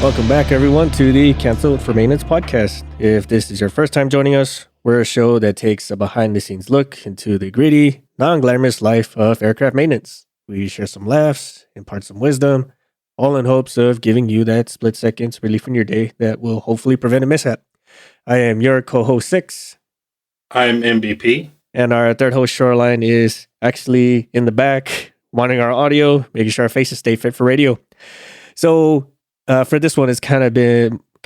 Welcome back, everyone, to the Cancelled for Maintenance podcast. If this is your first time joining us, we're a show that takes a behind-the-scenes look into the gritty, non-glamorous life of aircraft maintenance. We share some laughs, impart some wisdom, all in hopes of giving you that split seconds relief in your day that will hopefully prevent a mishap. I am your co-host, Six. I'm MVP. And our third host, Shoreline, is actually in the back, monitoring our audio, making sure our faces stay fit for radio. So, for this one, it's kind of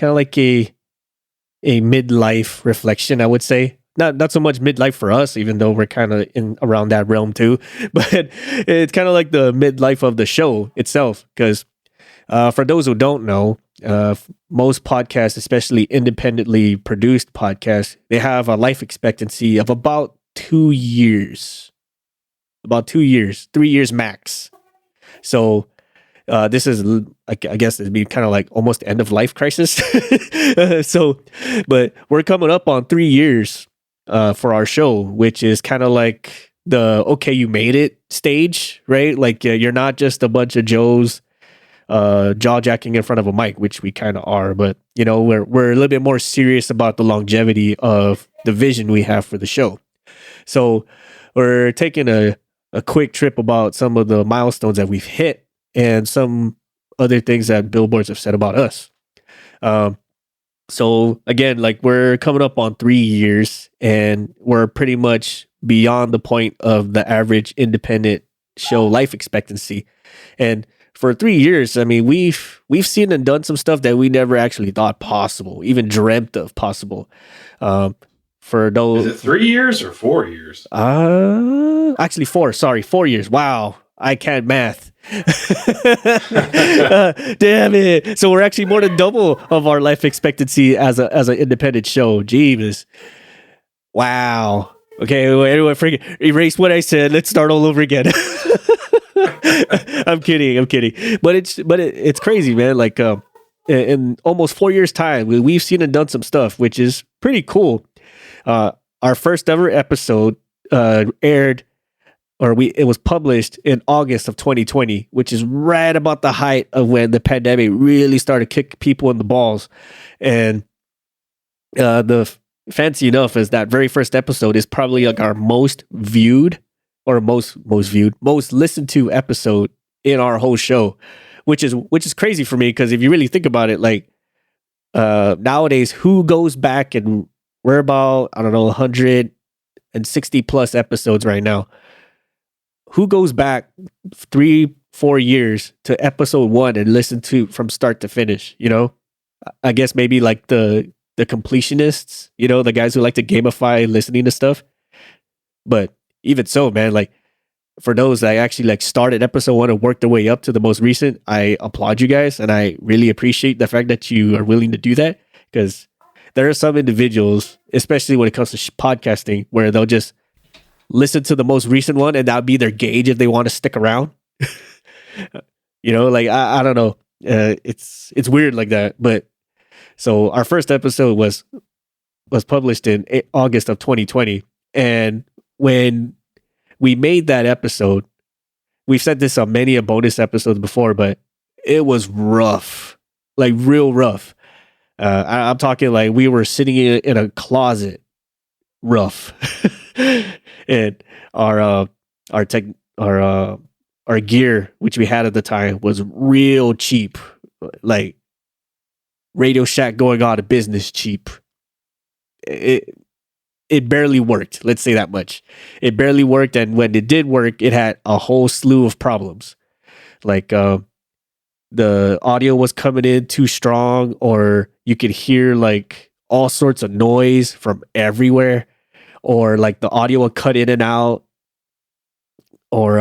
like a midlife reflection, I would say. Not so much midlife for us, even though we're kind of in around that realm too. But it's kind of like the midlife of the show itself. Because for those who don't know, most podcasts, especially independently produced podcasts, they have a life expectancy of about 2 years. About 2 years, 3 years max. So this is, I guess, it'd be kind of like almost end of life crisis. But we're coming up on 3 years for our show, which is kind of like the okay, you made it stage, right? Like you're not just a bunch of Joes jaw jacking in front of a mic, which we kind of are, but you know, we're a little bit more serious about the longevity of the vision we have for the show. So we're taking a quick trip about some of the milestones that we've hit and some other things that billboards have said about us. So again, like we're coming up on 3 years and we're pretty much beyond the point of the average independent show life expectancy. And for 3 years, I mean, we've seen and done some stuff that we never actually thought possible, even dreamt of possible. For those, is it 3 years or 4 years? Actually 4. Sorry, 4 years. Wow, I can't math. Damn it! So we're actually more than double of our life expectancy as an independent show. Jeebus! Wow. Okay, everyone, freaking erase what I said. Let's start all over again. I'm kidding. But it's crazy, man. Like in almost 4 years' time, we've seen and done some stuff, which is pretty cool. Our first ever episode aired. It was published in August of 2020, which is right about the height of when the pandemic really started kicking people in the balls. And fancy enough is that very first episode is probably like our most viewed or most listened to episode in our whole show, which is crazy for me because if you really think about it, like nowadays, who goes back and we're about 160 plus episodes right now. Who goes back 3-4 years to episode 1 and listen to from start to finish? You know, I guess maybe like the completionists, you know, the guys who like to gamify listening to stuff. But even so, man, like for those that actually like started episode 1 and worked their way up to the most recent, I applaud you guys. And I really appreciate the fact that you are willing to do that because there are some individuals, especially when it comes to podcasting, where they'll just listen to the most recent one and that'll be their gauge if they want to stick around. You know, like I don't know. It's weird like that. But so our first episode was published in August of 2020. And when we made that episode, we've said this on many a bonus episodes before, but it was rough, like real rough. I'm talking like we were sitting in a closet, rough. And our gear, which we had at the time, was real cheap, like Radio Shack going out of business cheap. It barely worked. Let's say that much. It barely worked, and when it did work, it had a whole slew of problems. Like the audio was coming in too strong, or you could hear like all sorts of noise from everywhere. Or like the audio will cut in and out, or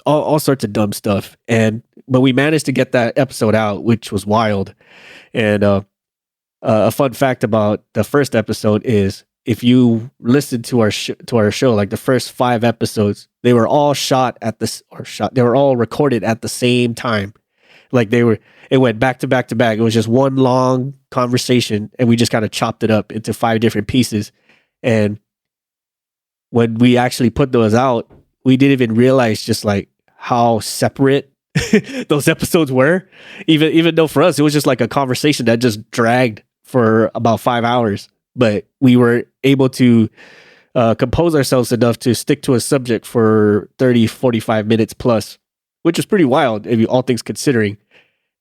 all sorts of dumb stuff. But we managed to get that episode out, which was wild. And a fun fact about the first episode is if you listen to our show, like the first 5 episodes, they were all they were all recorded at the same time. Like it went back to back to back. It was just one long conversation, and we just kind of chopped it up into 5 different pieces. And when we actually put those out, we didn't even realize just like how separate those episodes were. Even though for us, it was just like a conversation that just dragged for about 5 hours. But we were able to compose ourselves enough to stick to a subject for 30, 45 minutes plus, which is pretty wild, if you, all things considering.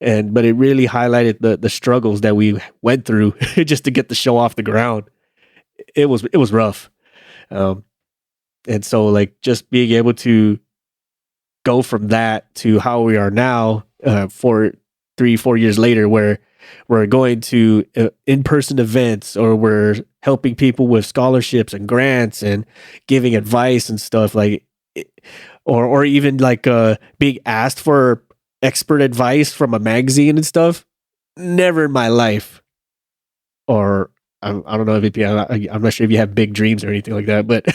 But it really highlighted the struggles that we went through just to get the show off the ground. It was rough. And so like just being able to go from that to how we are now, 3-4 years later, where we're going to in-person events, or we're helping people with scholarships and grants and giving advice and stuff, like, or even like being asked for expert advice from a magazine and stuff. Never in my life. Or I don't know if I'm not sure if you have big dreams or anything like that, but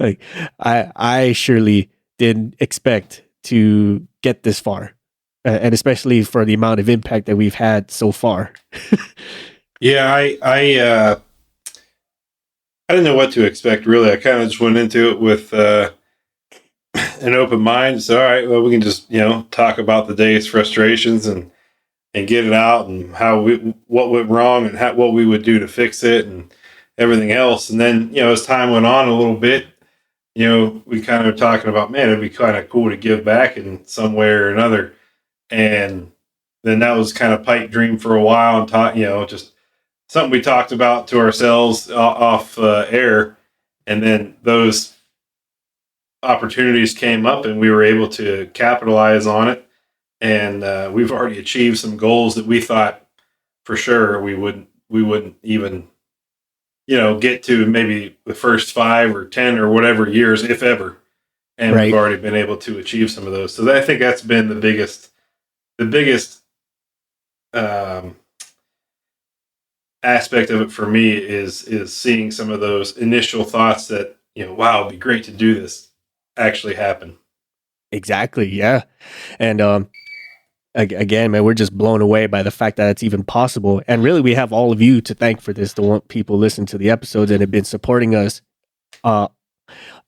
like I surely didn't expect to get this far, and especially for the amount of impact that we've had so far. Yeah, I didn't know what to expect, really. I kind of just went into it with an open mind. So, all right, well, we can just, talk about the day's frustrations and get it out, and what went wrong, and what we would do to fix it, and everything else. And then, as time went on a little bit, we kind of talking about, man, it'd be kind of cool to give back in some way or another. And then that was kind of pipe dream for a while, and just something we talked about to ourselves off air. And then those opportunities came up, and we were able to capitalize on it. And we've already achieved some goals that we thought for sure we wouldn't even, get to maybe the first 5 or 10 or whatever years, if ever. And We've already been able to achieve some of those. So I think that's been the biggest aspect of it for me is seeing some of those initial thoughts that, wow, it'd be great to do this actually happen. Exactly. Yeah. And again, man, we're just blown away by the fact that it's even possible. And really, we have all of you to thank for this. The people listen to the episodes and have been supporting us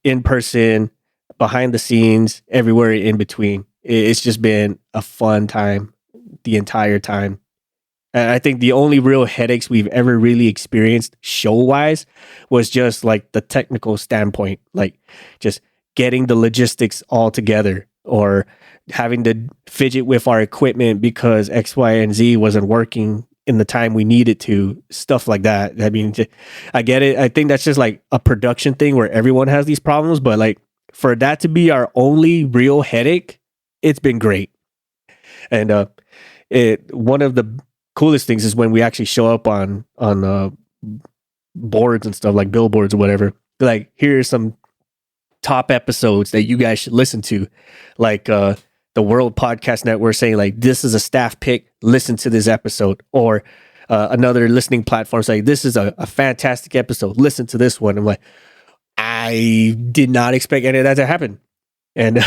in person, behind the scenes, everywhere in between. It's just been a fun time the entire time. And I think the only real headaches we've ever really experienced show-wise was just like the technical standpoint, like just getting the logistics all together, or having to fidget with our equipment because X, Y, and Z wasn't working in the time we needed to, stuff like that. I mean, I get it. I think that's just like a production thing where everyone has these problems, but like for that to be our only real headache, it's been great. And one of the coolest things is when we actually show up on boards and stuff, like billboards or whatever. Like, here's some top episodes that you guys should listen to, like the World Podcast Network saying like, this is a staff pick, listen to this episode, or another listening platform saying this is a fantastic episode, listen to this one. I'm like, I did not expect any of that to happen. And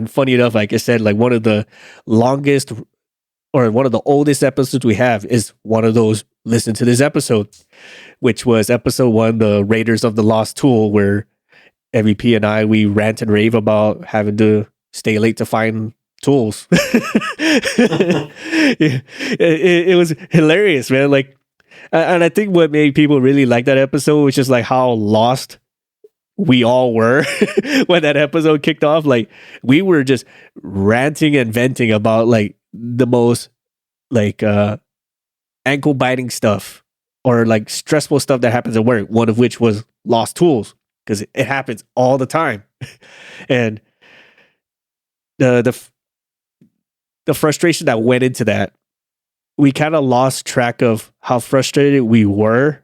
funny enough, like I said, like one of the longest or one of the oldest episodes we have is one of those listen to this episode, which was episode 1, the Raiders of the Lost Tool, where MVP and I, we rant and rave about having to stay late to find tools. it was hilarious, man. Like, and I think what made people really like that episode was just like how lost we all were when that episode kicked off. Like, we were just ranting and venting about like the most like ankle biting stuff or like stressful stuff that happens at work, one of which was lost tools, because it happens all the time. And the frustration that went into that, we kind of lost track of how frustrated we were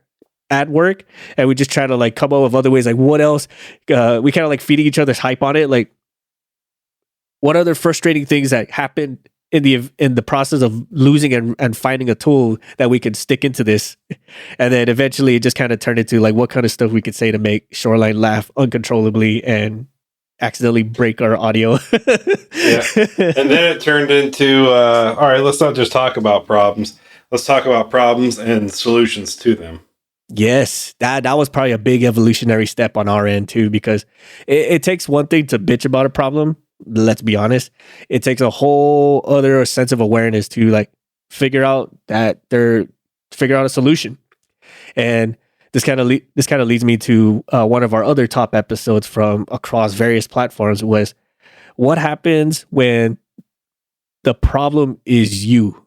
at work, and we just try to like come up with other ways, like what else, we kind of like feeding each other's hype on it, like what other frustrating things that happened in the process of losing and finding a tool that we could stick into this. And then eventually it just kind of turned into like what kind of stuff we could say to make Shoreline laugh uncontrollably and accidentally break our audio. Yeah. And then it turned into all right, let's not just talk about problems, let's talk about problems and solutions to them. Yes, that was probably a big evolutionary step on our end too, because it takes one thing to bitch about a problem, let's be honest, it takes a whole other sense of awareness to like figure out a solution. And this kind of leads me to one of our other top episodes from across various platforms was what happens when the problem is you.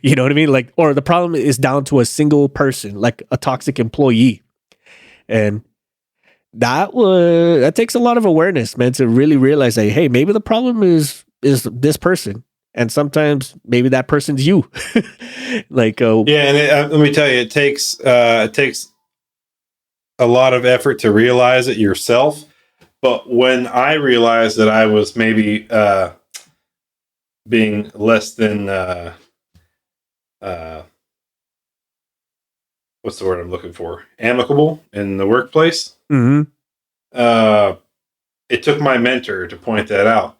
You know what I mean? Like, or the problem is down to a single person, like a toxic employee. And that takes a lot of awareness, man, to really realize that, hey, maybe the problem is this person. And sometimes maybe that person's you. Like, yeah. And let me tell you, it takes a lot of effort to realize it yourself. But when I realized that I was maybe being less than what's the word I'm looking for? Amicable in the workplace. mm-hmm. It took my mentor to point that out,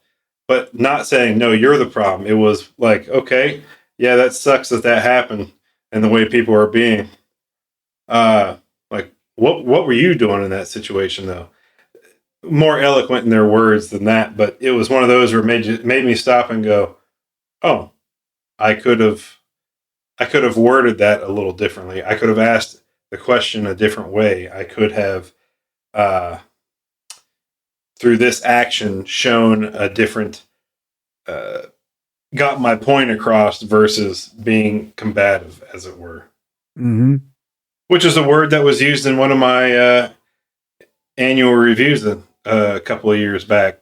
but not saying, no, you're the problem. It was like, okay, yeah, that sucks that happened and the way people are being. Like, what were you doing in that situation, though? More eloquent in their words than that, but it was one of those where it made me stop and go, oh, I could have worded that a little differently. I could have asked the question a different way. I could have, through this action, shown a different, got my point across versus being combative, as it were. Mm-hmm. Which is a word that was used in one of my annual reviews a couple of years back.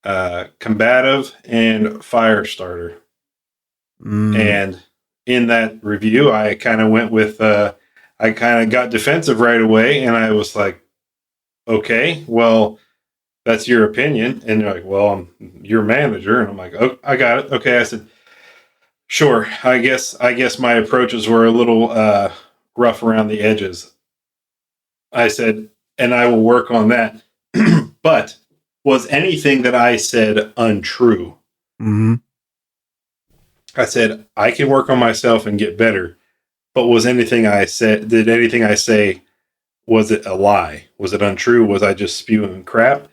Combative and fire starter. And in that review, I kind of went with, I kind of got defensive right away, and I was like, okay, well, that's your opinion. And they're like, well, I'm your manager. And I'm like, oh, I got it. Okay. I said, sure. I guess my approaches were a little rough around the edges. I said, and I will work on that. But was anything that I said untrue? Mm-hmm. I said, I can work on myself and get better. But did anything I say, was it a lie? Was it untrue? Was I just spewing crap?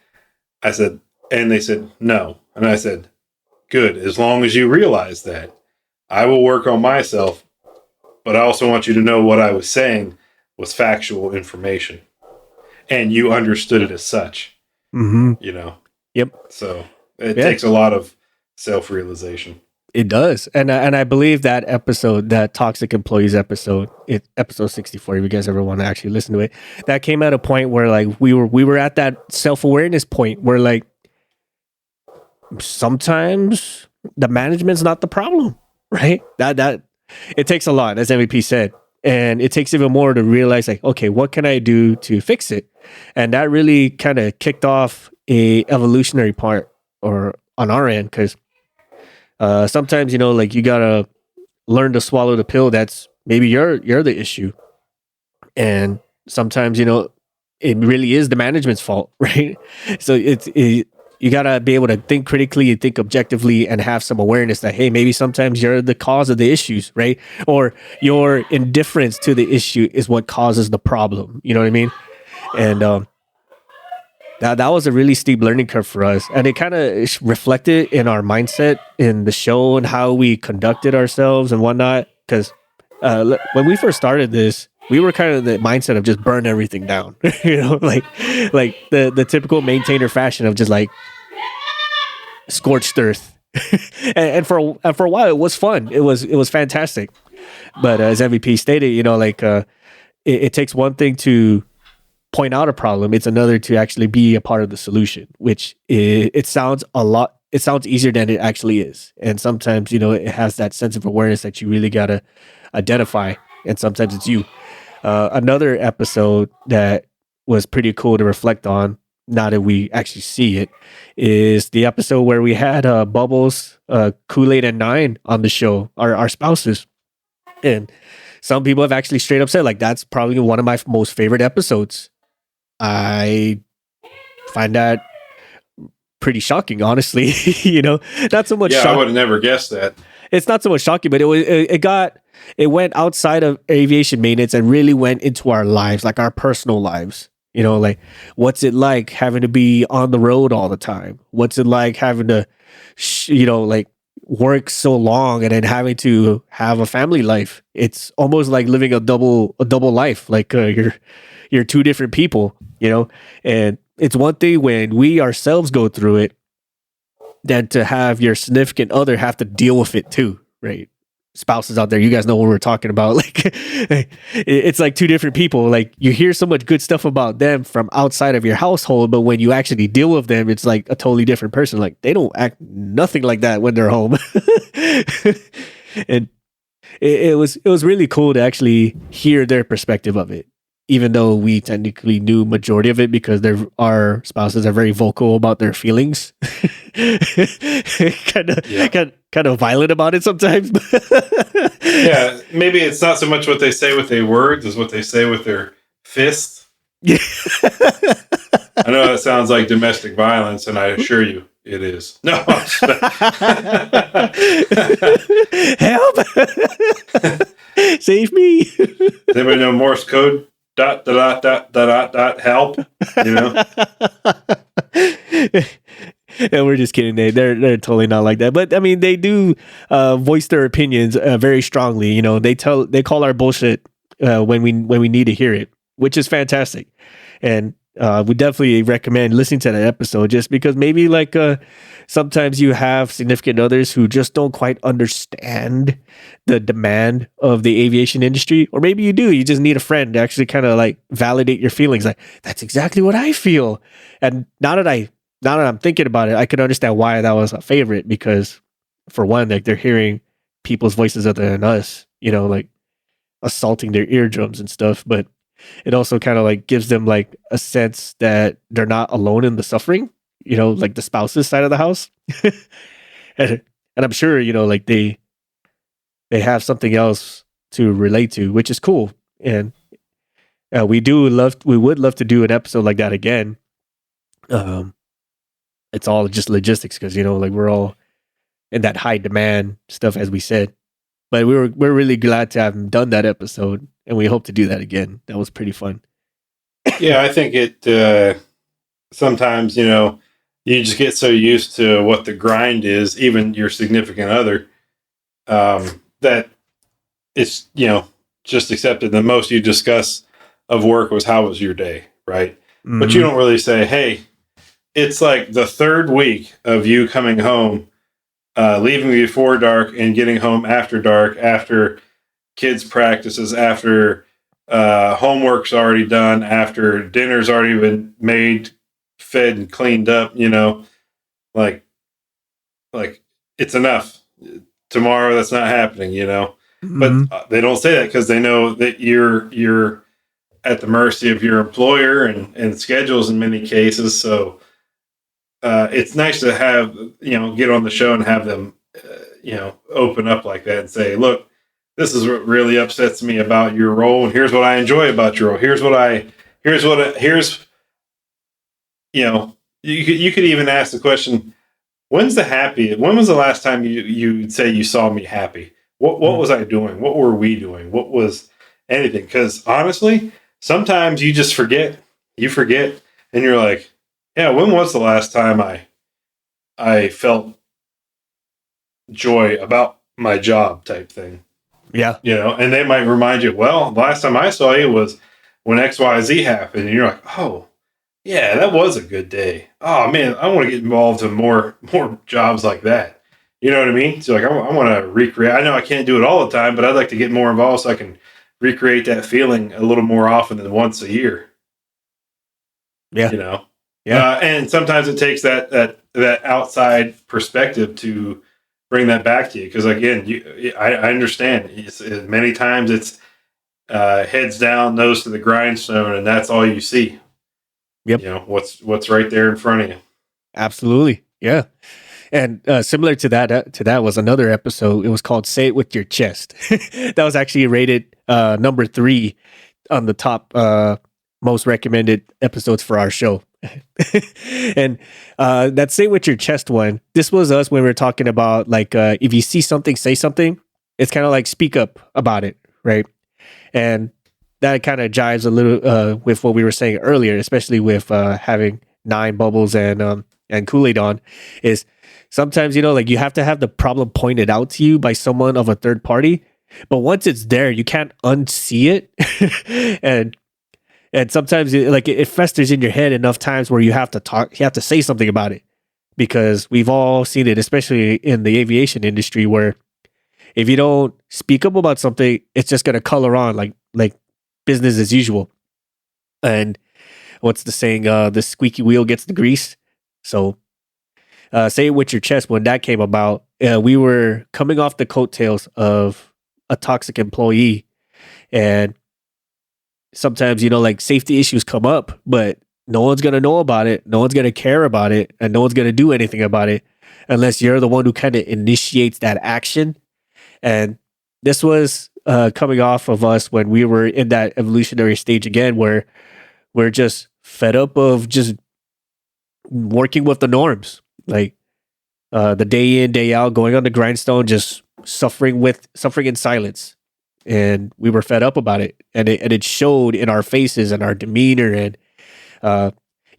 I said, and they said, no. And I said, good. As long as you realize that, I will work on myself. But I also want you to know what I was saying was factual information. And you understood it as such. Mm-hmm. You know? Yep. So it takes a lot of self-realization. It does. And I believe that episode, that Toxic Employees episode, episode 64, if you guys ever want to actually listen to it, that came at a point where like we were at that self-awareness point where like sometimes the management's not the problem, right? That it takes a lot, as MVP said. And it takes even more to realize like, okay, what can I do to fix it? And that really kind of kicked off a evolutionary part or on our end, because sometimes, you know, like you gotta learn to swallow the pill that's maybe you're the issue. And sometimes, you know, it really is the management's fault, right? So you gotta be able to think critically and think objectively and have some awareness that, hey, maybe sometimes you're the cause of the issues, right? Or your indifference to the issue is what causes the problem. You know what I mean? And that was a really steep learning curve for us. And it kind of reflected in our mindset in the show and how we conducted ourselves and whatnot. Because when we first started this, we were kind of the mindset of just burn everything down, you know, like the typical maintainer fashion of just like scorched earth. and for a while, it was fun. It was fantastic. But as MVP stated, you know, like it takes one thing to point out a problem. It's another to actually be a part of the solution, which it sounds easier than it actually is. And sometimes, you know, it has that sense of awareness that you really got to identify. And sometimes it's you. Another episode that was pretty cool to reflect on, now that we actually see it, is the episode where we had Bubbles, Kool-Aid, and Nine on the show, our spouses. And some people have actually straight up said, like, that's probably one of my most favorite episodes. I find that pretty shocking, honestly. You know, not so much. Yeah, I would have never guessed that. It's not so much shocking, but it went outside of aviation maintenance and really went into our lives, like our personal lives. You know, like what's it like having to be on the road all the time? What's it like having to, like work so long and then having to have a family life? It's almost like living a double life. Like you're two different people, and it's one thing when we ourselves go through it than to have your significant other have to deal with it too, right? Spouses out there, you guys know what we're talking about. Like it's like two different people. Like you hear so much good stuff about them from outside of your household, but when you actually deal with them, it's like a totally different person. Like they don't act nothing like that when they're home. And it was really cool to actually hear their perspective of it, even though we technically knew majority of it because our spouses are very vocal about their feelings. kind of violent about it sometimes. Yeah, maybe it's not so much what they say with their words as what they say with their fists. Yeah. I know that sounds like domestic violence, and I assure you it is. No. Help. Save me. Does anybody know Morse code? ... help. And we're just kidding. They're totally not like that. But I mean, they do voice their opinions very strongly. They call our bullshit when we need to hear it, which is fantastic. And we definitely recommend listening to that episode just because maybe like sometimes you have significant others who just don't quite understand the demand of the aviation industry, or maybe you do. You just need a friend to actually kind of like validate your feelings. Like that's exactly what I feel. And now that I'm thinking about it, I can understand why that was a favorite because, for one, like they're hearing people's voices other than us, like assaulting their eardrums and stuff. But it also kind of like gives them like a sense that they're not alone in the suffering, like the spouse's side of the house. and I'm sure, like they have something else to relate to, which is cool. And we would love to do an episode like that again. It's all just logistics because like we're all in that high demand stuff, as we said. But we're really glad to have done that episode, and we hope to do that again. That was pretty fun. Yeah, I think it sometimes you just get so used to what the grind is, even your significant other, that it's just accepted. The most you discuss of work was how was your day, right? Mm-hmm. But you don't really say, hey. It's like the third week of you coming home, leaving before dark and getting home after dark, after kids' practices, after homework's already done, after dinner's already been made, fed, and cleaned up. Like it's enough. Tomorrow, that's not happening. Mm-hmm. But they don't say that because they know that you're at the mercy of your employer and schedules in many cases. So. It's nice to have, get on the show and have them, open up like that and say, look, this is what really upsets me about your role. And here's what I enjoy about your role. You could even ask the question, when was the last time you'd say you saw me happy? What was I doing? What were we doing? What was anything? Because honestly, sometimes you just forget, and you're like, yeah, when was the last time I felt joy about my job type thing? Yeah. And they might remind you, well, the last time I saw you was when XYZ happened. And you're like, oh, yeah, that was a good day. Oh, man, I want to get involved in more jobs like that. You know what I mean? So, like, I want to recreate. I know I can't do it all the time, but I'd like to get more involved so I can recreate that feeling a little more often than once a year. Yeah. Yeah. And sometimes it takes that outside perspective to bring that back to you. Because again, I understand. Many times it's heads down, nose to the grindstone, and that's all you see. Yep. What's right there in front of you. Absolutely. Yeah. And similar to that was another episode. It was called "Say It With Your Chest." That was actually rated number 3 on the top most recommended episodes for our show. And that "Say It With Your Chest" one, this was us when we were talking about like if you see something, say something. It's kind of like speak up about it, right? And that kind of jives a little with what we were saying earlier, especially with having 9 bubbles and Kool-Aid on, is sometimes, like you have to have the problem pointed out to you by someone of a third party. But once it's there, you can't unsee it. and sometimes it festers in your head enough times where you have to say something about it, because we've all seen it, especially in the aviation industry, where if you don't speak up about something, it's just going to color on like business as usual. And what's the saying? The squeaky wheel gets the grease. So say it with your chest. When that came about, we were coming off the coattails of a toxic employee. And sometimes, like safety issues come up, but no one's going to know about it. No one's going to care about it. And no one's going to do anything about it unless you're the one who kind of initiates that action. And this was coming off of us when we were in that evolutionary stage again, where we're just fed up of just working with the norms, like the day in, day out, going on the grindstone, just suffering in silence. And we were fed up about it, and it showed in our faces and our demeanor. And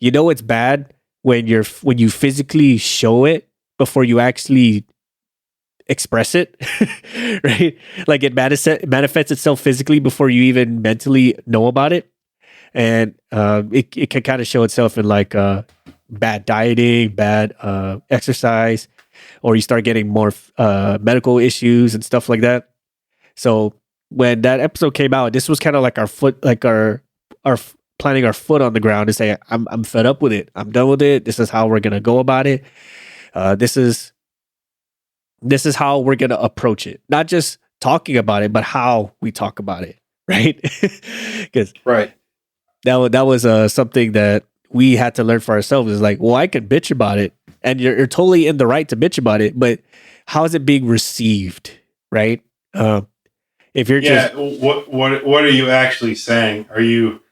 it's bad when you physically show it before you actually express it, right? Like it manifests itself physically before you even mentally know about it. And it can kind of show itself in like bad dieting, bad exercise, or you start getting more medical issues and stuff like that. So when that episode came out, this was kind of like our planting our foot on the ground to say, I'm fed up with it. I'm done with it. This is how we're gonna go about it. This is how we're gonna approach it. Not just talking about it, but how we talk about it, right? Because that was something that we had to learn for ourselves. Is like, well, I can bitch about it, and you're totally in the right to bitch about it, but how is it being received, right? If you're what are you actually saying? Are you,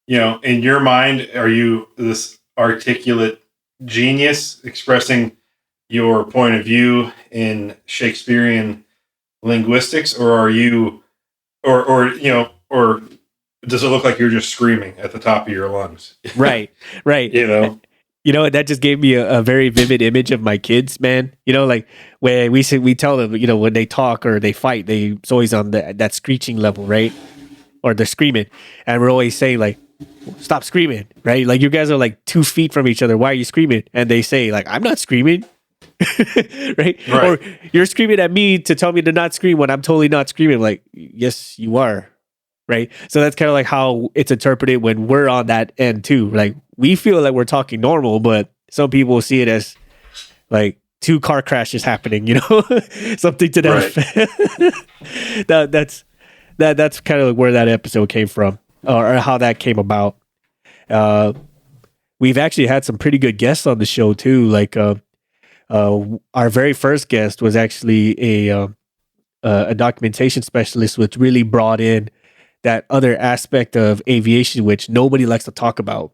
in your mind, are you this articulate genius expressing your point of view in Shakespearean linguistics, or are you, or does it look like you're just screaming at the top of your lungs? Right. That just gave me a very vivid image of my kids, man. Like when we tell them, when they talk or they fight, it's always on that screeching level, right? Or they're screaming, and we're always saying like, "Stop screaming!" Right? Like you guys are like 2 feet from each other. Why are you screaming? And they say like, "I'm not screaming." Right? Or you're screaming at me to tell me to not scream when I'm totally not screaming. Like, yes, you are. Right. So that's kind of like how it's interpreted when we're on that end too. Like we feel like we're talking normal, but some people see it as like 2 car crashes happening, something to that effect. That's kind of where that episode came from, or how that came about. We've actually had some pretty good guests on the show too. Like our very first guest was actually a documentation specialist, which really brought in that other aspect of aviation, which nobody likes to talk about,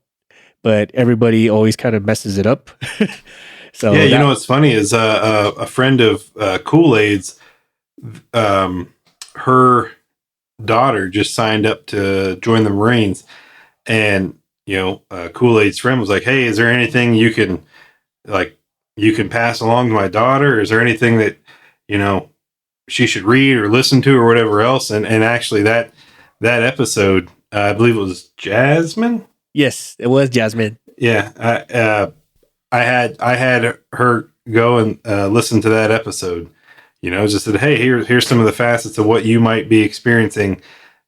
but everybody always kind of messes it up. So yeah, what's funny is a friend of Kool-Aid's, her daughter just signed up to join the Marines, and Kool-Aid's friend was like, "Hey, is there anything you can pass along to my daughter? Is there anything that she should read or listen to or whatever else?" And actually that episode, I believe it was Jasmine. Yes, it was Jasmine. Yeah, I had her go and listen to that episode. Just said, "Hey, here's some of the facets of what you might be experiencing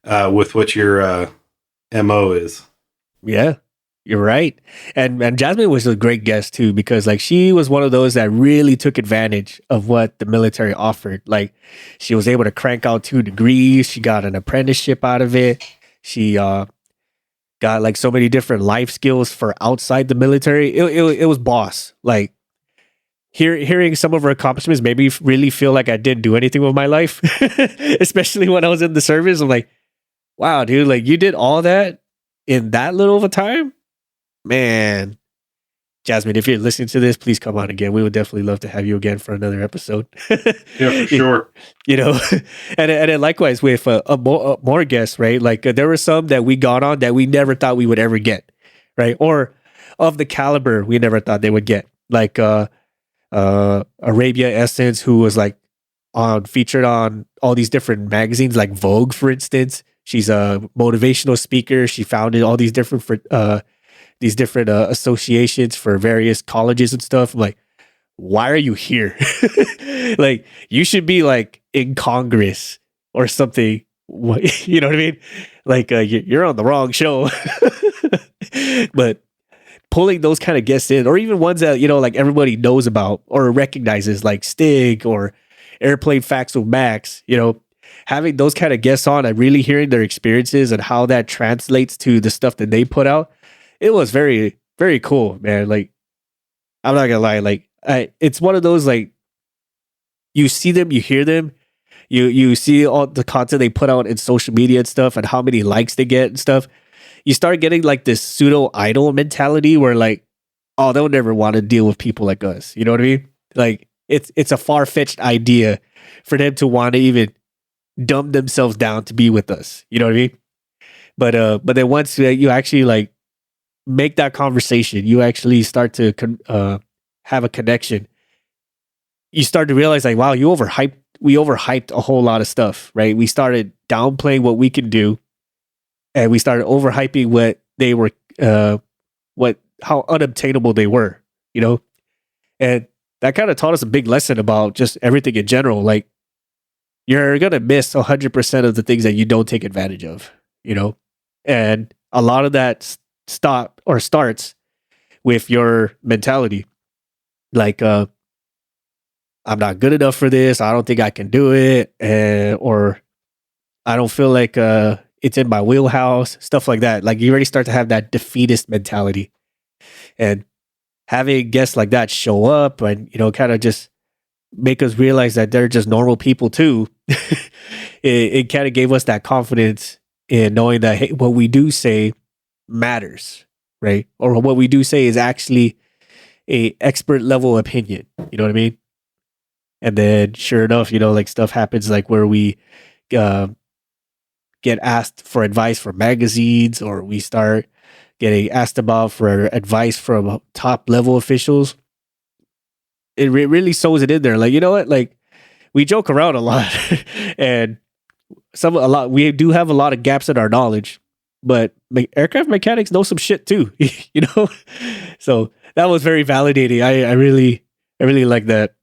with what your MO is." Yeah, you're right. And Jasmine was a great guest too, because like she was one of those that really took advantage of what the military offered. Like she was able to crank out 2 degrees. She got an apprenticeship out of it. She got like so many different life skills for outside the military. It was boss. Like hearing some of her accomplishments made me really feel like I didn't do anything with my life, especially when I was in the service. I'm like, wow, dude, like you did all that in that little of a time, man. Jasmine, if you're listening to this, please come on again. We would definitely love to have you again for another episode. Yeah, for sure. You know, and then likewise with more guests, right? Like there were some that we got on that we never thought we would ever get, right? Or of the caliber we never thought they would get, like Arabia Essence, who was like featured on all these different magazines, like Vogue, for instance. She's a motivational speaker. She founded all these different associations for various colleges and stuff. I'm like, why are you here? Like, you should be like in Congress or something. You know what I mean? Like, you're on the wrong show. But pulling those kind of guests in, or even ones that, you know, like everybody knows about or recognizes, like Stig or Airplane Facts with Max, you know, having those kind of guests on and really hearing their experiences and how that translates to the stuff that they put out, it was very, very cool, man. Like, I'm not gonna lie, like, it's one of those, like, you see them, you hear them, you see all the content they put out in social media and stuff, and how many likes they get and stuff. You start getting like this pseudo idol mentality where, like, oh, they'll never want to deal with people like us. You know what I mean? Like, it's a far fetched idea for them to want to even dumb themselves down to be with us. You know what I mean? But then once you actually like make that conversation, you actually start to have a connection. You start to realize, like, wow, we overhyped a whole lot of stuff, right? We started downplaying what we can do, and we started overhyping what they were, how unobtainable they were, you know? And that kind of taught us a big lesson about just everything in general. Like, you're going to miss 100% of the things that you don't take advantage of, you know? And a lot of that starts with your mentality. Like, I'm not good enough for this. I don't think I can do it. Or I don't feel like it's in my wheelhouse, stuff like that. Like, you already start to have that defeatist mentality. And having guests like that show up and, you know, kind of just make us realize that they're just normal people too. it kind of gave us that confidence in knowing that, hey, what we do say matters, right? Or what we do say is actually a expert level opinion. You know what I mean? And then sure enough, you know, like stuff happens like where we get asked for advice from magazines, or we start getting asked about for advice from top level officials. It really sews it in there. Like, you know what? Like, we joke around a lot and we do have a lot of gaps in our knowledge, but aircraft mechanics know some shit too, you know? So that was very validating. I really like that.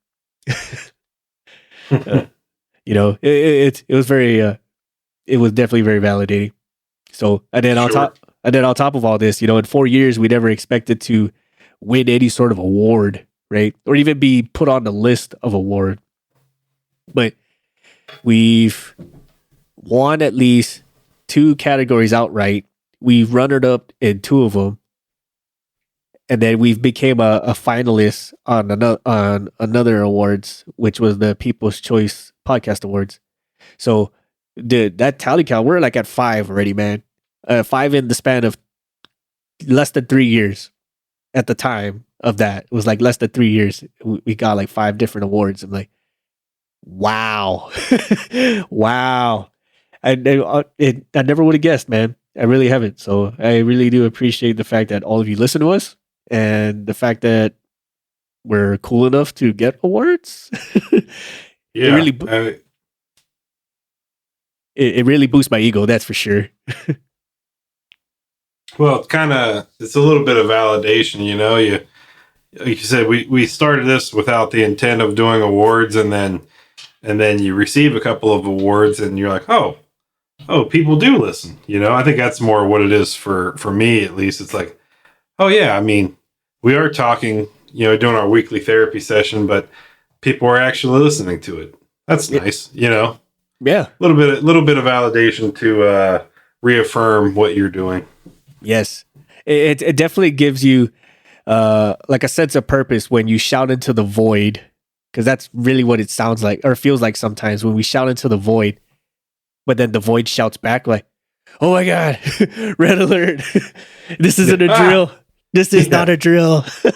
You know, it was very, it was definitely very validating. So, and then on top of all this, you know, in 4 years, we never expected to win any sort of award, right? Or even be put on the list of award. But we've won at least 2 categories outright. We've runnered up in 2 of them. And then we've became a finalist on another awards, which was the People's Choice Podcast Awards. So that tally count, we're like at 5 already, man. 5 in the span of less than 3 years. At the time of that, it was like less than 3 years. We got like 5 different awards. I'm like, wow, wow. I never would have guessed, man. I really haven't. So I really do appreciate the fact that all of you listen to us, and the fact that we're cool enough to get awards. Yeah, it really boosts my ego. That's for sure. Well, it's a little bit of validation, you know. Like you said, we started this without the intent of doing awards, and then you receive a couple of awards, and you're like, oh, people do listen. You know, I think that's more what it is for me, at least. It's like, oh yeah, I mean, we are talking, you know, doing our weekly therapy session, but people are actually listening to it. That's nice, you know. Yeah, a little bit of validation to reaffirm what you're doing. Yes, it definitely gives you like a sense of purpose when you shout into the void, because that's really what it sounds like or feels like sometimes when we shout into the void, but then the void shouts back like, "Oh my God, red alert! This isn't a drill." This is not a drill. Yeah,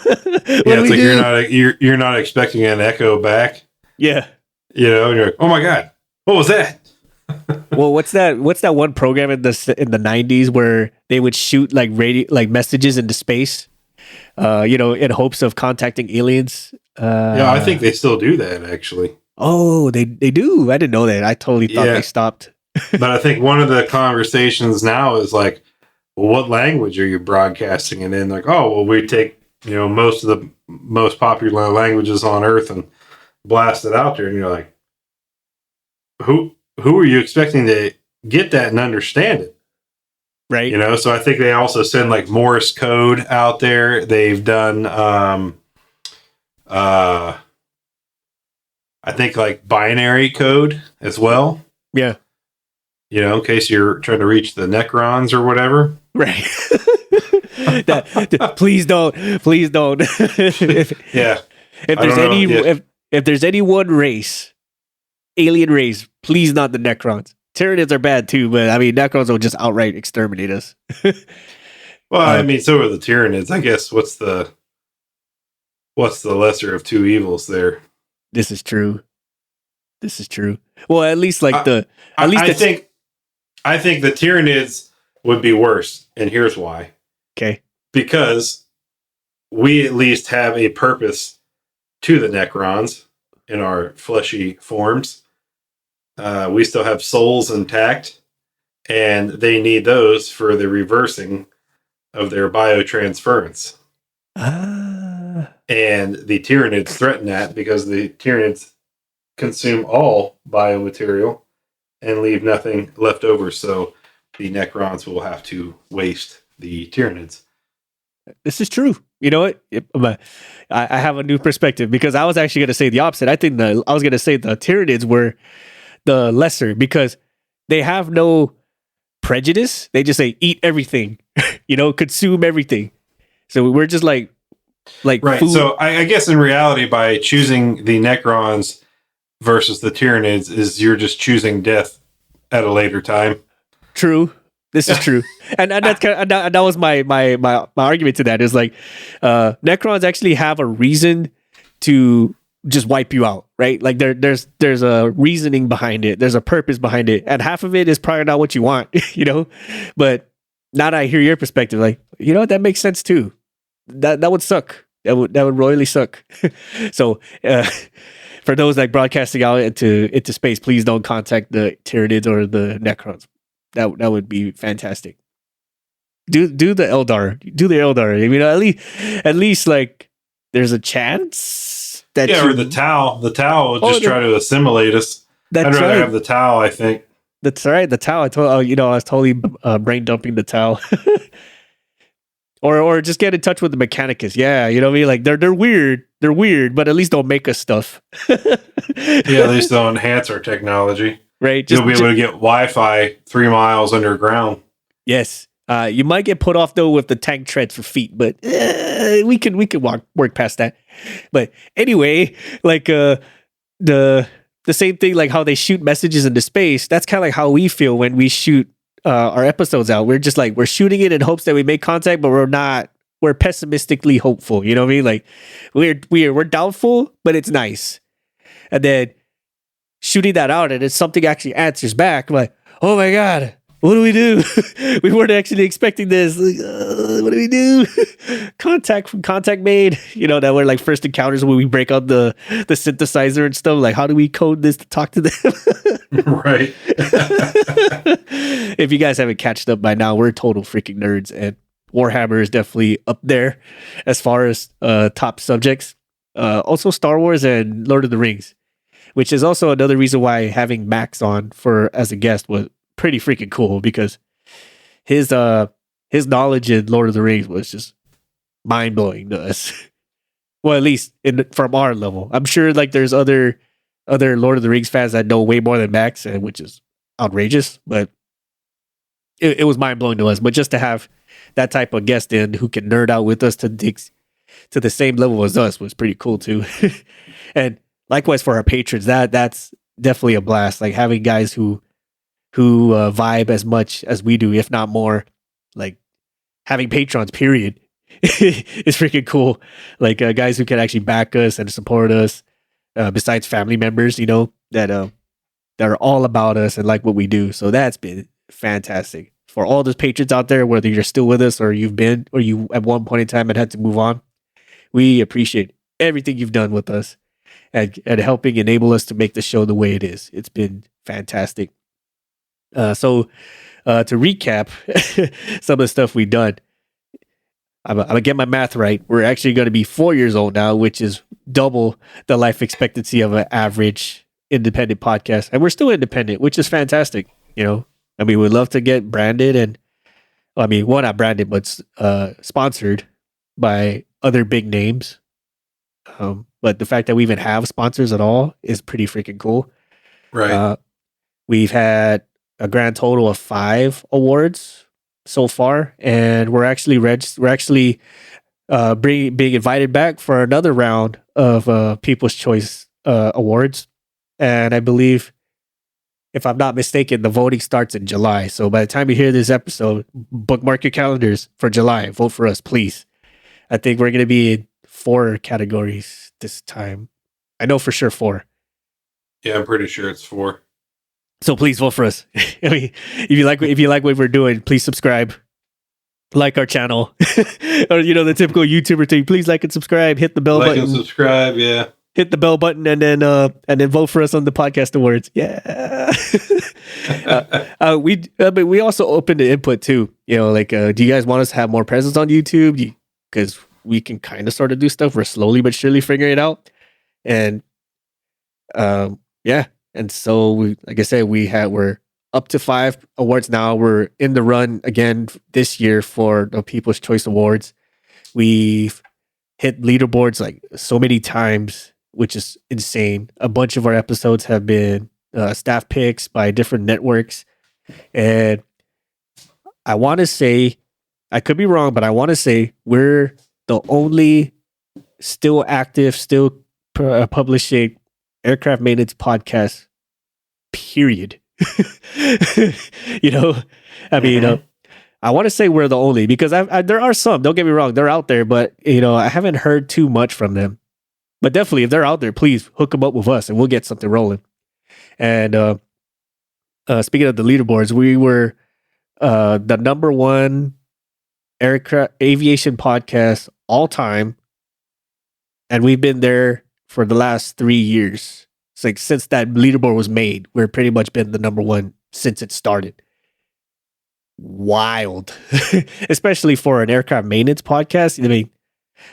it's like you're not expecting an echo back. Yeah. You know, and you're like, oh my God, what was that? Well, what's that one program in the 90s where they would shoot like radio, like messages into space, in hopes of contacting aliens? Yeah, I think they still do that actually. Oh, they do. I didn't know that. I totally thought they stopped. But I think one of the conversations now is like, well, what language are you broadcasting it in? Like, oh, well, we take, most of the most popular languages on Earth and blast it out there. And you're like, who are you expecting to get that and understand it? Right. So I think they also send like Morse code out there. They've done, I think like binary code as well. Yeah. In case you're trying to reach the Necrons or whatever. Right. Please don't. Yeah. If there's any one race, alien race, please not the Necrons. Tyranids are bad too, but I mean Necrons will just outright exterminate us. Well, I mean, so are the Tyranids. I guess what's the lesser of two evils there? This is true. Well, at least like I think the Tyranids would be worse, and here's why. Okay. Because we at least have a purpose to the Necrons in our fleshy forms. We still have souls intact, and they need those for the reversing of their biotransference. And the Tyranids threaten that because the Tyranids consume all biomaterial and leave nothing left over. So the Necrons will have to waste the Tyranids. This is true. You know what? I have a new perspective because I was actually going to say the opposite. I was going to say the Tyranids were the lesser because they have no prejudice. They just say eat everything, consume everything. So we're just like right. Food. So I guess in reality, by choosing the Necrons versus the Tyranids, is you're just choosing death at a later time. True. This is true, and that's that was my argument to that is like Necrons actually have a reason to just wipe you out, right? Like there's a reasoning behind it, there's a purpose behind it, and half of it is probably not what you want, But now that I hear your perspective, like that makes sense too. That would suck. That would royally suck. So for those like broadcasting out into space, please don't contact the Tyranids or the Necrons. That would be fantastic. Do the Eldar. Do the Eldar. I mean, at least like there's a chance that or the Tau. The Tau will just try to assimilate us. I'd rather have the Tau, I think. That's right. The Tau. I was totally brain dumping the Tau. Or just get in touch with the Mechanicus. Yeah, you know what I mean? Like they're weird. They're weird, but at least don't make us stuff. At least they'll enhance our technology. Right. You'll be able to get Wi-Fi 3 miles underground. Yes. You might get put off though with the tank treads for feet, but we can work past that. But anyway, like the same thing, like how they shoot messages into space. That's kind of like how we feel when we shoot our episodes out. We're just like we're shooting it in hopes that we make contact, but we're not. We're pessimistically hopeful. You know what I mean? Like we're doubtful, but it's nice. And then shooting that out, and if something actually answers back, I'm like, oh my God, what do we do? We weren't actually expecting this. Like, what do we do? Contact made. That were like first encounters when we break out the synthesizer and stuff. Like, how do we code this to talk to them? Right. If you guys haven't catched up by now, we're total freaking nerds, and Warhammer is definitely up there as far as top subjects. Also Star Wars and Lord of the Rings, which is also another reason why having Max on as a guest was pretty freaking cool, because his knowledge in Lord of the Rings was just mind blowing to us. Well, at least from our level. I'm sure like there's other Lord of the Rings fans that know way more than Max, and which is outrageous, but it was mind blowing to us. But just to have that type of guest in who can nerd out with us to the same level as us was pretty cool too. And likewise for our patrons, that's definitely a blast. Like having guys who vibe as much as we do, if not more. Like having patrons, period. it's freaking cool. Like guys who can actually back us and support us, besides family members, that are all about us and like what we do. So that's been fantastic. For all those patrons out there, whether you're still with us or you've been, or you at one point in time had to move on, we appreciate everything you've done with us and helping enable us to make the show the way it is. It's been fantastic. So to recap some of the stuff we've done, I'm going to get my math right. We're actually going to be 4 years old now, which is double the life expectancy of an average independent podcast. And we're still independent, which is fantastic. We'd love to get branded and, not branded, but sponsored by other big names. But the fact that we even have sponsors at all is pretty freaking cool. Right. We've had a grand total of 5 awards so far, and we're actually being invited back for another round of People's Choice Awards. And I believe, if I'm not mistaken, the voting starts in July. So by the time you hear this episode, bookmark your calendars for July. Vote for us, please. I think we're going to be in 4 categories this time. I know for sure 4. Yeah, I'm pretty sure it's 4. So please vote for us. If you like what we're doing, please subscribe, like our channel, or the typical YouTuber thing. Please like and subscribe. Hit the bell button. Like and subscribe. Yeah. Hit the bell button and then vote for us on the podcast awards. Yeah. But we also open to input too. Do you guys want us to have more presence on YouTube? Because we can kind of sort of do stuff. We're slowly but surely figuring it out. And yeah. And so like I said, we're up to 5 awards now. We're in the run again this year for the People's Choice Awards. We've hit leaderboards like so many times, which is insane. A bunch of our episodes have been staff picks by different networks. And I want to say, I could be wrong, but I want to say we're the only still active, still publishing aircraft maintenance podcast, period. I want to say we're the only, because there are some, don't get me wrong, they're out there, but I haven't heard too much from them. But definitely, if they're out there, please hook them up with us and we'll get something rolling. And speaking of the leaderboards, we were the number 1 aircraft aviation podcast all time, and we've been there for the last 3 years. It's like since that leaderboard was made, we're pretty much been the number 1 since it started. Wild. Especially for an aircraft maintenance podcast.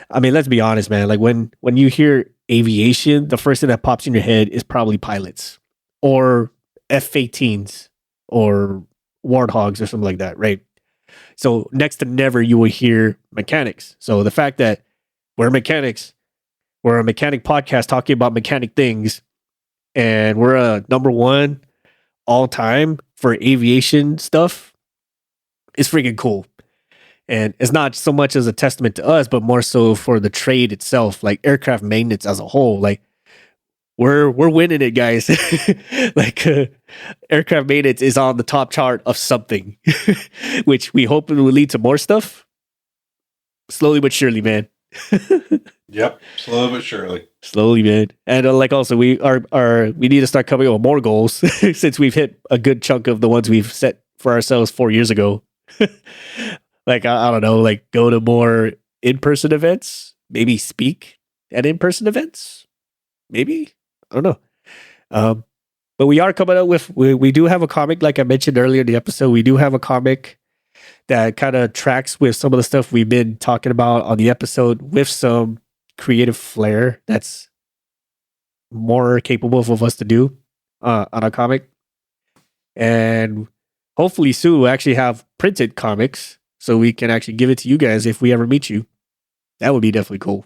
I mean, let's be honest, man. Like when you hear aviation, the first thing that pops in your head is probably pilots or F-18s or Warthogs or something like that, right? So next to never you will hear mechanics. So the fact that we're mechanics, we're a mechanic podcast talking about mechanic things, and we're a number 1 all time for aviation stuff is freaking cool. And it's not so much as a testament to us, but more so for the trade itself, like aircraft maintenance as a whole. Like we're winning it, guys. Aircraft maintenance is on the top chart of something, which we hope it will lead to more stuff. Slowly but surely, man. Yep, slowly but surely. Slowly, man. And also we need to start coming up with more goals since we've hit a good chunk of the ones we've set for ourselves 4 years ago. Like I don't know, like go to more in-person events, maybe speak at in-person events, maybe, I don't know. But we are coming up with, we do have a comic, like I mentioned earlier in the episode. We do have a comic that kind of tracks with some of the stuff we've been talking about on the episode, with some creative flair that's more capable of us to do on a comic. And hopefully soon we'll actually have printed comics so we can actually give it to you guys if we ever meet you. That would be definitely cool.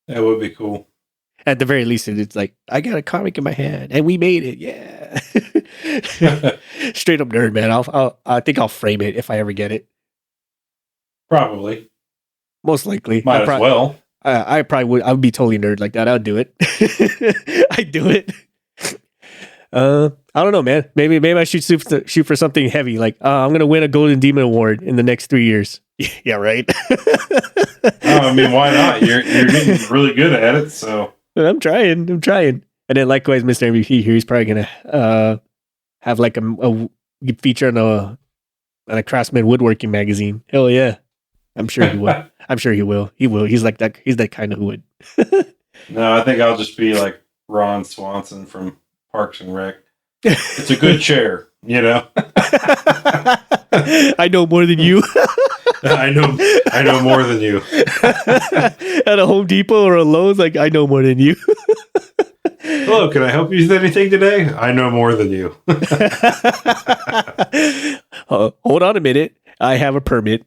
That would be cool. At the very least, it's like, I got a comic in my hand and we made it. Yeah. Straight up nerd, man. I think I'll frame it if I ever get it. Probably. Most likely. Might as well. I probably would. I would be totally nerd like that. I'd do it. I'd do it. I don't know, man. Maybe I should shoot for something heavy. Like I'm gonna win a Golden Demon Award in the next 3 years. Yeah, right. I mean, why not? You're getting really good at it, so I'm trying. And then likewise, Mr. MVP here, he's probably gonna have like a feature on a Craftsman woodworking magazine. Hell yeah. I'm sure he will. He will. He's like that. He's that kind of who would. No, I think I'll just be like Ron Swanson from Parks and Rec. It's a good chair, you know. I know more than you. I know more than you. At a Home Depot or a Lowe's, like I know more than you. Hello, can I help you with anything today? I know more than you. Hold on a minute. I have a permit.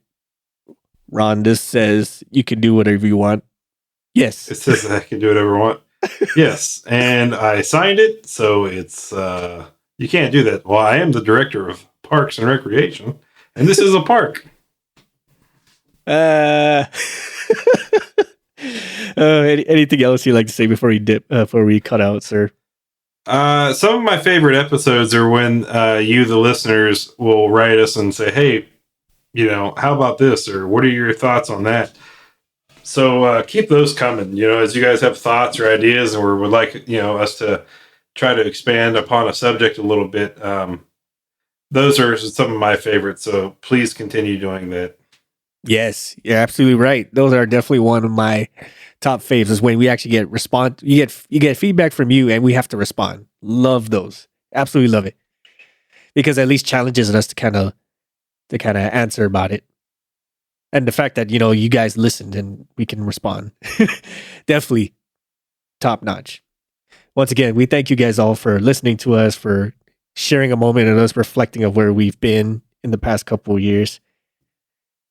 Rhonda says you can do whatever you want. Yes. It says I can do whatever I want. Yes. And I signed it, so it's you can't do that. Well, I am the director of Parks and Recreation, and this is a park. Anything else you'd like to say before we cut out, sir? Some of my favorite episodes are when you, the listeners, will write us and say, hey, you know, how about this? Or what are your thoughts on that? So keep those coming, you know, as you guys have thoughts or ideas or would like, you know, us to try to expand upon a subject a little bit. Those are some of my favorites. So please continue doing that. Yes, you're absolutely right. Those are definitely one of my top faves is when we actually get response. You get feedback from you and we have to respond. Love those. Absolutely love it. Because at least challenges us to kind of answer about it. And the fact that, you know, you guys listened and we can respond. Definitely top notch. Once again, we thank you guys all for listening to us, for sharing a moment and us reflecting of where we've been in the past couple of years.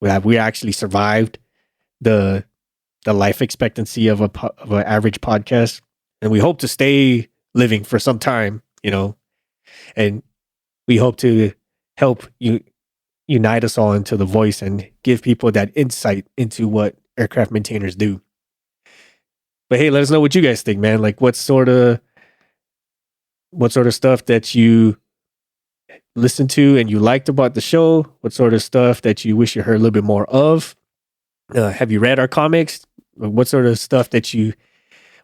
We actually survived the life expectancy of an average podcast, and we hope to stay living for some time, you know, and we hope to help you unite us all into the voice and give people that insight into what aircraft maintainers do. But hey, let us know what you guys think, man. Like what sort of stuff that you listened to and you liked about the show? What sort of stuff that you wish you heard a little bit more of? Have you read our comics? What sort of stuff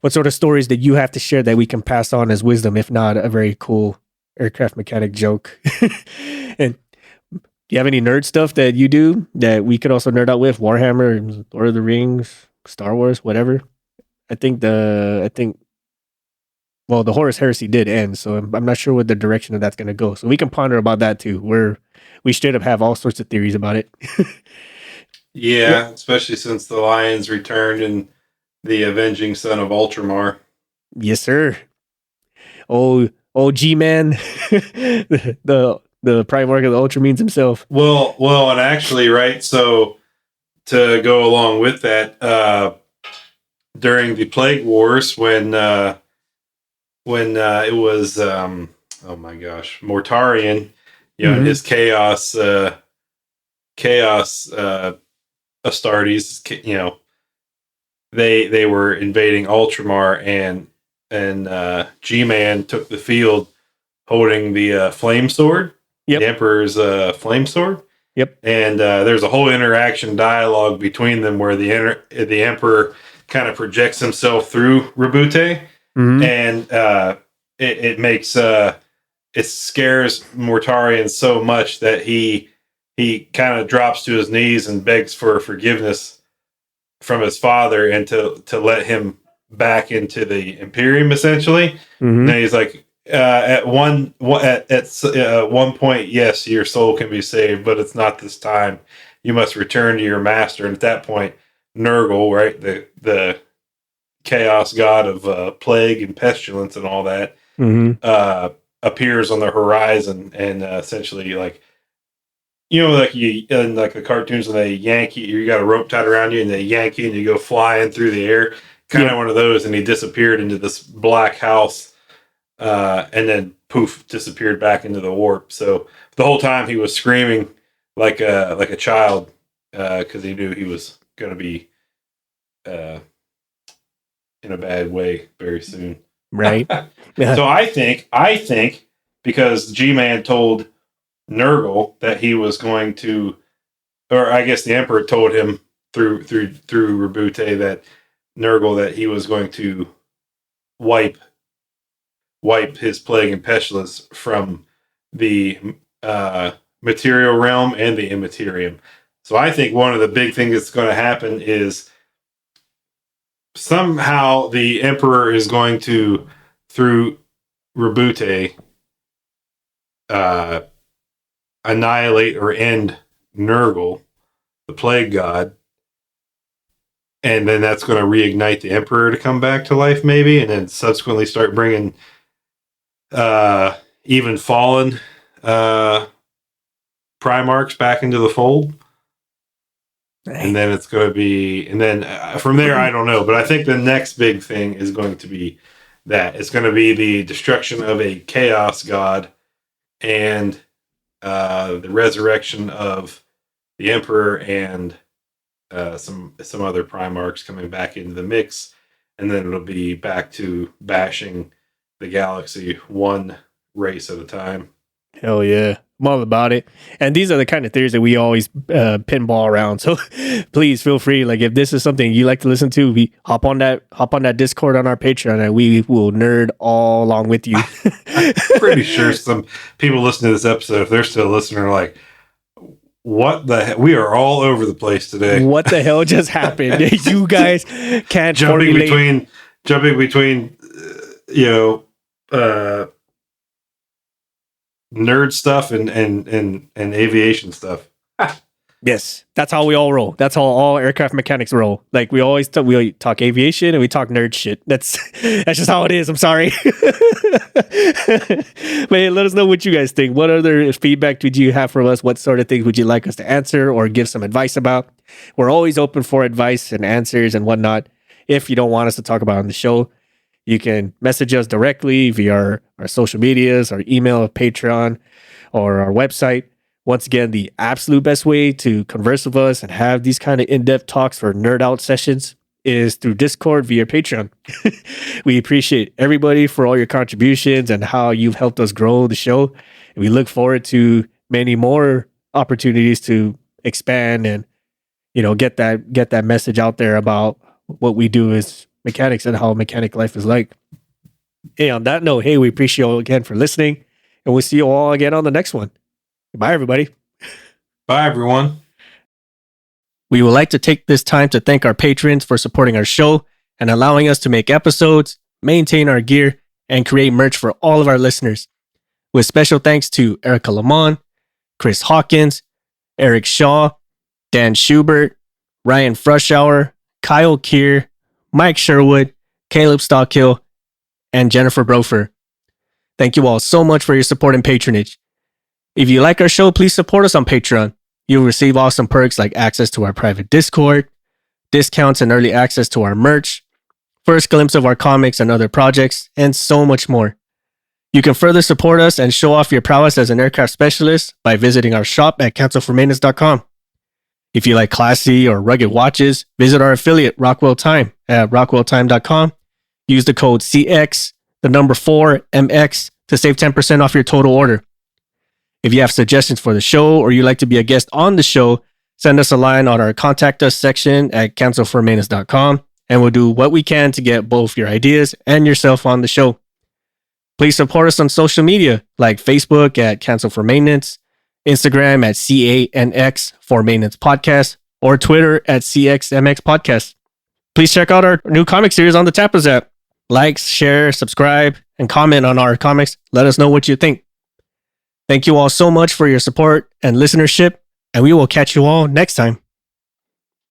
what sort of stories that you have to share that we can pass on as wisdom, if not a very cool aircraft mechanic joke? And do you have any nerd stuff that you do that we could also nerd out with? Warhammer, Lord of the Rings, Star Wars, whatever. Well, the Horus Heresy did end, so I'm not sure what the direction of that's going to go. So we can ponder about that too. We straight up have all sorts of theories about it. Yeah, especially since the Lions returned and the avenging son of Ultramar. Yes, sir. Oh, G-Man, the Primarch of the Ultramarines himself. Well, and actually, right. So to go along with that, during the Plague Wars, when it was oh my gosh, Mortarion, you know, and his chaos Astartes, you know, they were invading Ultramar, and G-Man took the field holding the flame sword, the Emperor's flame sword. Yep. And there's a whole interaction dialogue between them where the Emperor kind of projects himself through Rabute. And it makes it scares Mortarion so much that he kind of drops to his knees and begs for forgiveness from his father and to let him back into the Imperium, essentially. And he's like, at one point, yes, your soul can be saved, but it's not this time. You must return to your master. And at that point, Nurgle, right, the chaos god of plague and pestilence and all that, appears on the horizon and essentially, like, you know, like you in like the cartoons when they yank you got a rope tied around you and they yank you and you go flying through the air, kind of one of those, and he disappeared into this black house, and then poof, disappeared back into the warp. So the whole time he was screaming like a child, because he knew he was going to be in a bad way very soon. Right. So I think because G-Man told Nurgle that he was going to or I guess the Emperor told him through Rabute that Nurgle that he was going to wipe his plague and pestilence from the material realm and the immaterium. So I think one of the big things that's going to happen is somehow the Emperor is going to, through Rabute, annihilate or end Nurgle, the plague god, and then that's going to reignite the Emperor to come back to life, maybe, and then subsequently start bringing even fallen Primarchs back into the fold. And then it's going to be, and then from there, I don't know, but I think the next big thing is going to be that it's going to be the destruction of a chaos god and the resurrection of the Emperor and some other Primarchs coming back into the mix, and then it'll be back to bashing the galaxy one race at a time. Hell yeah. I'm all about it. And these are the kind of theories that we always pinball around. So please feel free. Like if this is something you like to listen to, we hop on that Discord on our Patreon and we will nerd all along with you. I'm pretty sure some people listening to this episode, if they're still listening, are like, what the heck? We are all over the place today. What the hell just happened? You guys can't jumping between nerd stuff and aviation stuff. Yes, that's how we all roll. That's how all aircraft mechanics roll. Like we always we talk aviation and we talk nerd shit. That's just how it is. I'm sorry. But hey, let us know what you guys think. What other feedback would you have from us? What sort of things would you like us to answer or give some advice about? We're always open for advice and answers and whatnot. If you don't want us to talk about it on the show, you can message us directly via our social medias, our email, Patreon, or our website. Once again, the absolute best way to converse with us and have these kind of in-depth talks for nerd out sessions is through Discord via Patreon. We appreciate everybody for all your contributions and how you've helped us grow the show. And we look forward to many more opportunities to expand and, get that message out there about what we do as mechanics and how mechanic life is like. Hey, on that note, we appreciate you all again for listening, and we'll see you all again on the next one. Bye, everybody. Bye, everyone. We would like to take this time to thank our patrons for supporting our show and allowing us to make episodes, maintain our gear, and create merch for all of our listeners. With special thanks to Erica Lamont, Chris Hawkins, Eric Shaw, Dan Schubert, Ryan Frushauer, Kyle Keir, Mike Sherwood, Caleb Stockhill, and Jennifer Brofer. Thank you all so much for your support and patronage. If you like our show, please support us on Patreon. You'll receive awesome perks like access to our private Discord, discounts and early access to our merch, first glimpse of our comics and other projects, and so much more. You can further support us and show off your prowess as an aircraft specialist by visiting our shop at cancelformaintenance.com. If you like classy or rugged watches, visit our affiliate Rockwell Time at rockwelltime.com. Use the code CX, the number 4MX to save 10% off your total order. If you have suggestions for the show or you'd like to be a guest on the show, send us a line on our contact us section at cancelformaintenance.com and we'll do what we can to get both your ideas and yourself on the show. Please support us on social media like Facebook at Cancel for Maintenance, Instagram at CANX for Maintenance Podcast, or Twitter at CXMX Podcast. Please check out our new comic series on the Tapas app. Like, share, subscribe, and comment on our comics. Let us know what you think. Thank you all so much for your support and listenership, and we will catch you all next time.